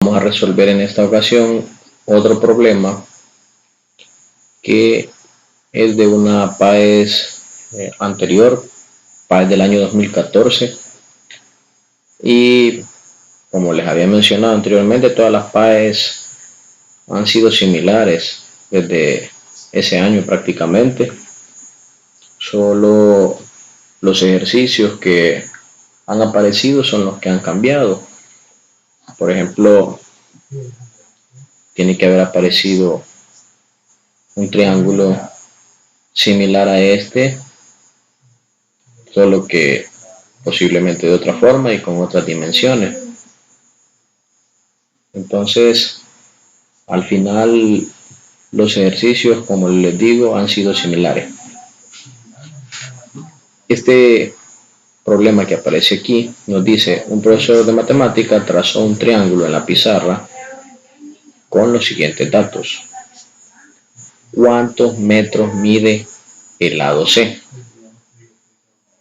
Vamos a resolver en esta ocasión otro problema que es de una PAES anterior, PAES del año 2014, y como les había mencionado anteriormente, todas las PAES han sido similares desde ese año prácticamente. Solo los ejercicios que han aparecido son los que han cambiado. Por ejemplo, tiene que haber aparecido un triángulo similar a este, solo que posiblemente de otra forma y con otras dimensiones. Entonces, al final, los ejercicios, como les digo, han sido similares. Este problema que aparece aquí nos dice: un profesor de matemática trazó un triángulo en la pizarra con los siguientes datos. ¿Cuántos metros mide el lado C?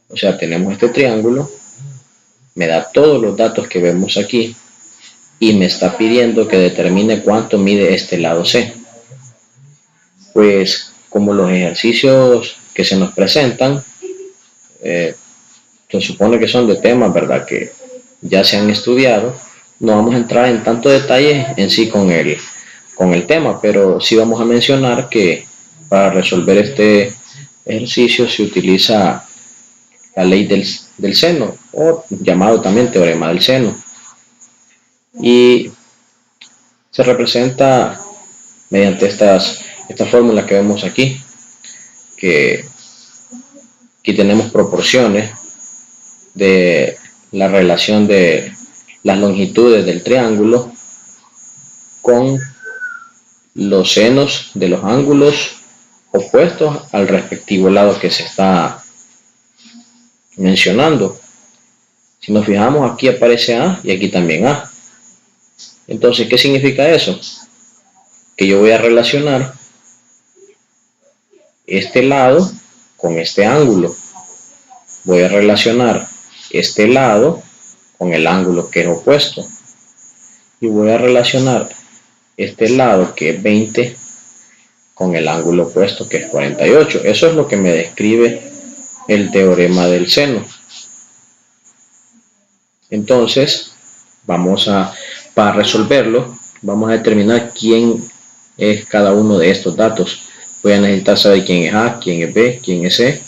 O sea, tenemos este triángulo, me da todos los datos que vemos aquí y me está pidiendo que determine cuánto mide este lado C. Pues como los ejercicios que se nos presentan se supone que son de temas, ¿verdad?, que ya se han estudiado, no vamos a entrar en tanto detalle en sí con el tema, pero sí vamos a mencionar que para resolver este ejercicio se utiliza la ley del seno, o llamado también teorema del seno, y se representa mediante esta fórmula que vemos aquí, que aquí tenemos proporciones de la relación de las longitudes del triángulo con los senos de los ángulos opuestos al respectivo lado que se está mencionando. Si nos fijamos, aquí aparece A y aquí también A. Entonces, ¿qué significa eso? Que yo voy a relacionar este lado con este ángulo. Voy a relacionar este lado con el ángulo que es opuesto. Y voy a relacionar este lado, que es 20, con el ángulo opuesto, que es 48. Eso es lo que me describe el teorema del seno. Entonces, para resolverlo, vamos a determinar quién es cada uno de estos datos. Voy a necesitar saber quién es A, quién es B, quién es C,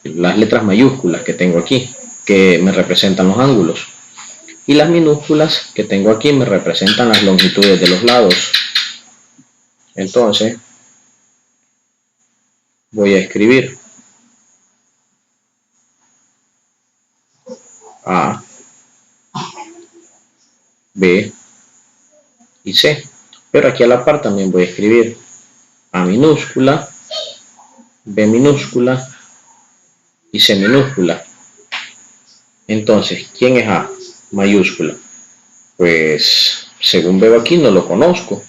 las letras mayúsculas que tengo aquí, que me representan los ángulos, y las minúsculas que tengo aquí me representan las longitudes de los lados. Entonces, voy a escribir A, B y C, pero aquí a la par también voy a escribir A minúscula, B minúscula y C minúscula. Entonces, ¿quién es A mayúscula? Pues según veo aquí no lo conozco,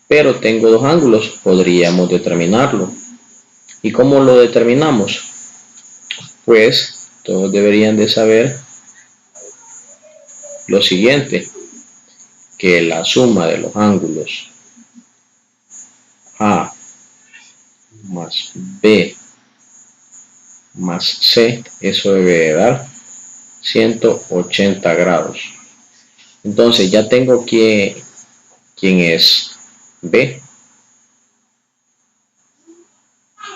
pero tengo dos ángulos, podríamos determinarlo. ¿Y cómo lo determinamos? Pues todos deberían de saber lo siguiente, que la suma de los ángulos A más B más C, eso debe de dar 180 grados. Entonces ya tengo quién es B,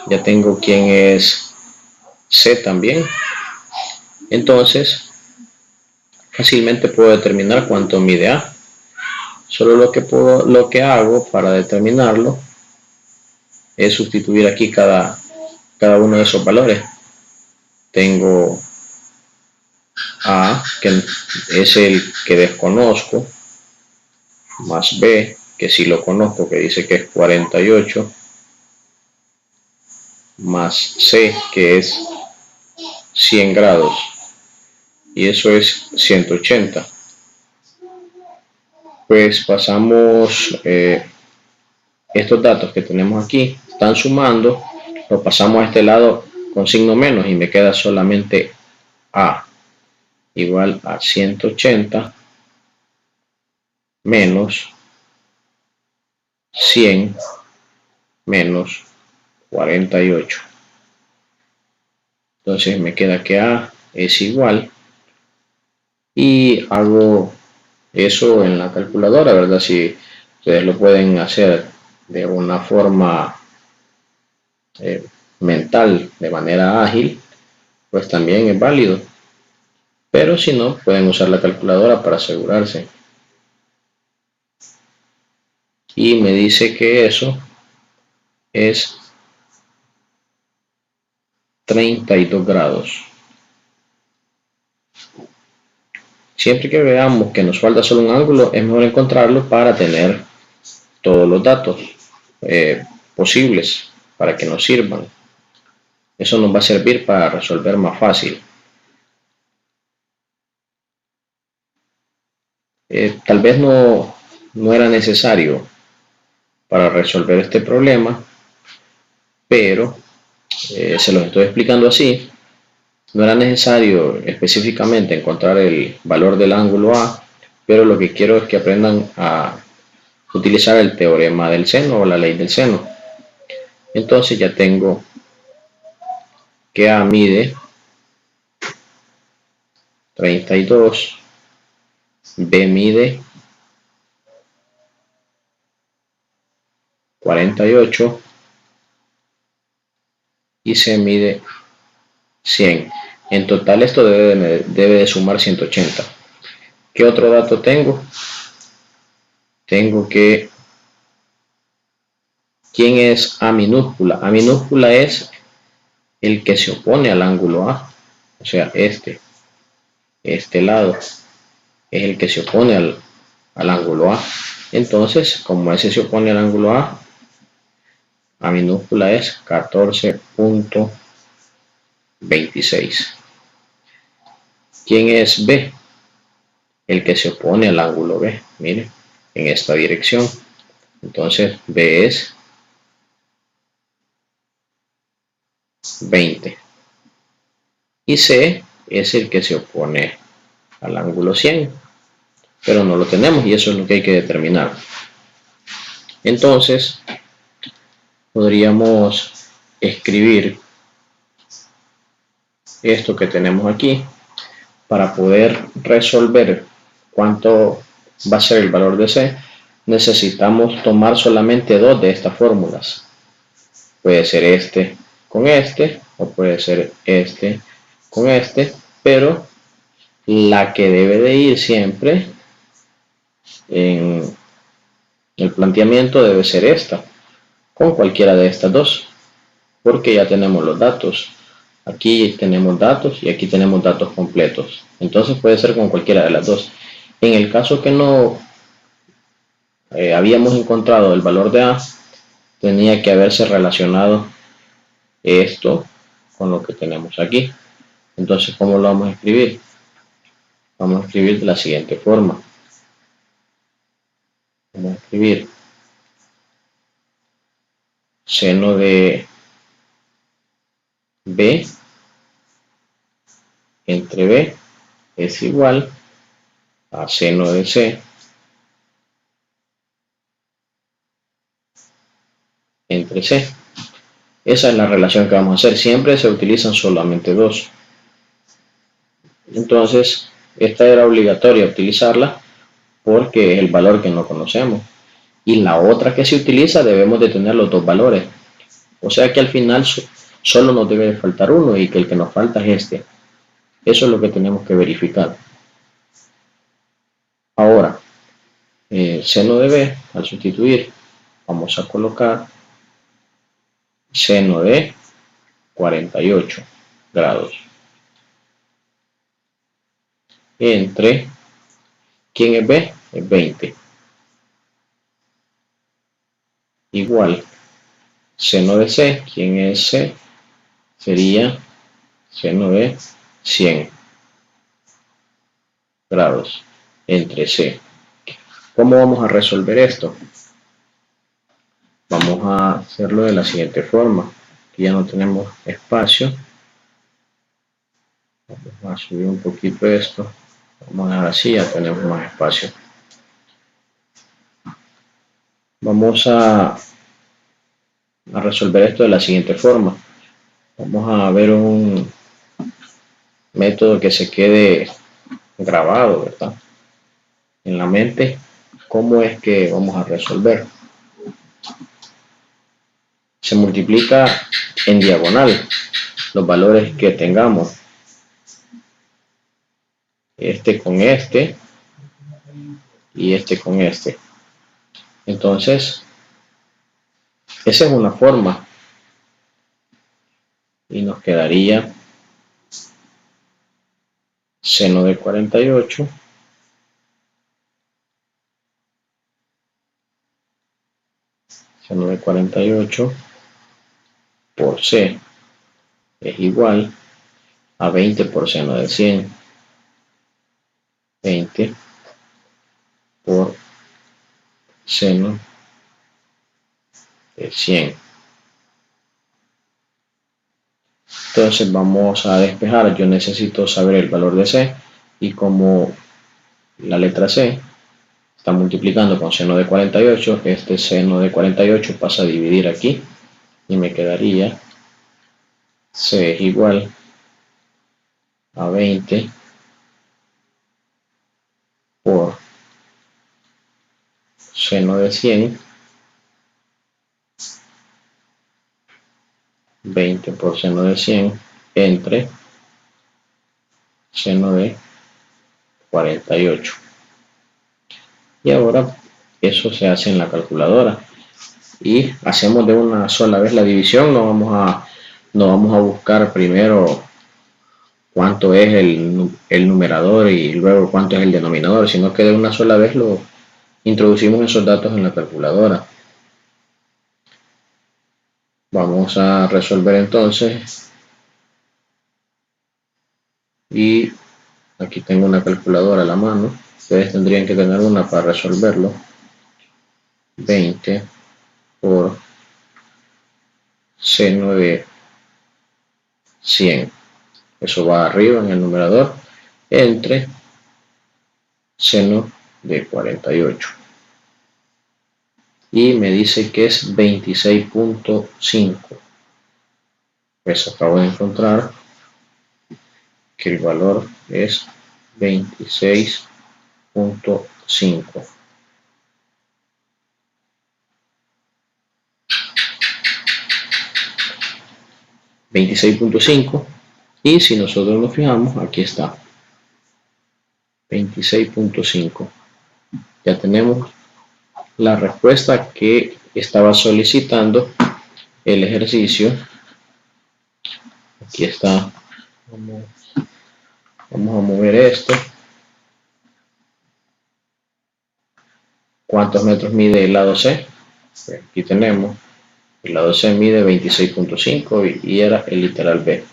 ya tengo quién es C también. Entonces fácilmente puedo determinar cuánto mide A. Solo lo que hago para determinarlo es sustituir aquí cada uno de esos valores. Tengo A, que es el que desconozco, más B, que sí lo conozco, que dice que es 48, más C, que es 100 grados, y eso es 180. Pues pasamos estos datos que tenemos aquí, están sumando, lo pasamos a este lado con signo menos y me queda solamente A igual a 180 menos 100 menos 48. Entonces me queda que A es igual, y hago eso en la calculadora, ¿verdad? Si ustedes lo pueden hacer de una forma mental, de manera ágil, pues también es válido. Pero si no, pueden usar la calculadora para asegurarse. Y me dice que eso es 32 grados. Siempre que veamos que nos falta solo un ángulo, es mejor encontrarlo para tener todos los datos posibles para que nos sirvan. Eso nos va a servir para resolver más fácil. Tal vez no era necesario para resolver este problema, pero se los estoy explicando así. No era necesario específicamente encontrar el valor del ángulo A, pero lo que quiero es que aprendan a utilizar el teorema del seno o la ley del seno. Entonces ya tengo que A mide 32, B mide 48 y C mide 100. En total esto debe de sumar 180. ¿Qué otro dato tengo? Tengo que ¿quién es A minúscula? A minúscula es el que se opone al ángulo A, o sea, este lado es el que se opone al ángulo A. Entonces, como ese se opone al ángulo A minúscula es 14.26. ¿Quién es B? El que se opone al ángulo B, miren, en esta dirección. Entonces, B es 20. Y C es el que se opone al ángulo 100. Pero no lo tenemos y eso es lo que hay que determinar. Entonces, podríamos escribir esto que tenemos aquí para poder resolver cuánto va a ser el valor de C. Necesitamos tomar solamente dos de estas fórmulas. Puede ser este con este o puede ser este con este, pero la que debe de ir siempre en el planteamiento debe ser esta, con cualquiera de estas dos, porque ya tenemos los datos. Aquí tenemos datos y aquí tenemos datos completos. Entonces puede ser con cualquiera de las dos. En el caso que no habíamos encontrado el valor de A, tenía que haberse relacionado esto con lo que tenemos aquí. Entonces, ¿cómo lo vamos a escribir? Vamos a escribir de la siguiente forma. Vamos a escribir seno de B entre B es igual a seno de C entre C. Esa es la relación que vamos a hacer. Siempre se utilizan solamente dos. Entonces, esta era obligatoria utilizarla porque es el valor que no conocemos. Y la otra que se utiliza debemos de tener los dos valores. O sea que al final solo nos debe faltar uno y que el que nos falta es este. Eso es lo que tenemos que verificar. Ahora, seno de B, al sustituir, vamos a colocar seno de 48 grados entre, ¿quién es B? Es 20. Igual, seno de C, ¿quién es C? Sería seno de 100 grados entre C. ¿Cómo vamos a resolver esto? Vamos a hacerlo de la siguiente forma. Aquí ya no tenemos espacio. Vamos a subir un poquito esto. Vamos a dejar así, ya tenemos más espacio. Vamos a resolver esto de la siguiente forma. Vamos a ver un método que se quede grabado, ¿verdad?, en la mente. ¿Cómo es que vamos a resolver? Se multiplica en diagonal los valores que tengamos, este con este y este con este. Entonces, esa es una forma y nos quedaría seno de 48 por c es igual a 20 por seno de 100. 20 por seno de 100. Entonces vamos a despejar. Yo necesito saber el valor de c, y como la letra c está multiplicando con seno de 48, este seno de 48 pasa a dividir aquí y me quedaría c es igual a 20 por seno de 100. 20 por seno de 100 entre seno de 48. Y ahora eso se hace en la calculadora y hacemos de una sola vez la división. No vamos a buscar primero cuánto es el numerador y luego cuánto es el denominador, sino que de una sola vez lo introducimos esos datos en la calculadora. Vamos a resolver entonces, y aquí tengo una calculadora a la mano. Ustedes tendrían que tener una para resolverlo. 20 por seno de 100, eso va arriba en el numerador, entre seno de 48, y me dice que es 26.5. Pues acabo de encontrar que el valor es 26.5. Y si nosotros nos fijamos, aquí está 26.5. Ya tenemos la respuesta que estaba solicitando el ejercicio. Aquí está. Vamos a mover esto. ¿Cuántos metros mide el lado C? Aquí tenemos, el lado C mide 26.5 y era el literal B.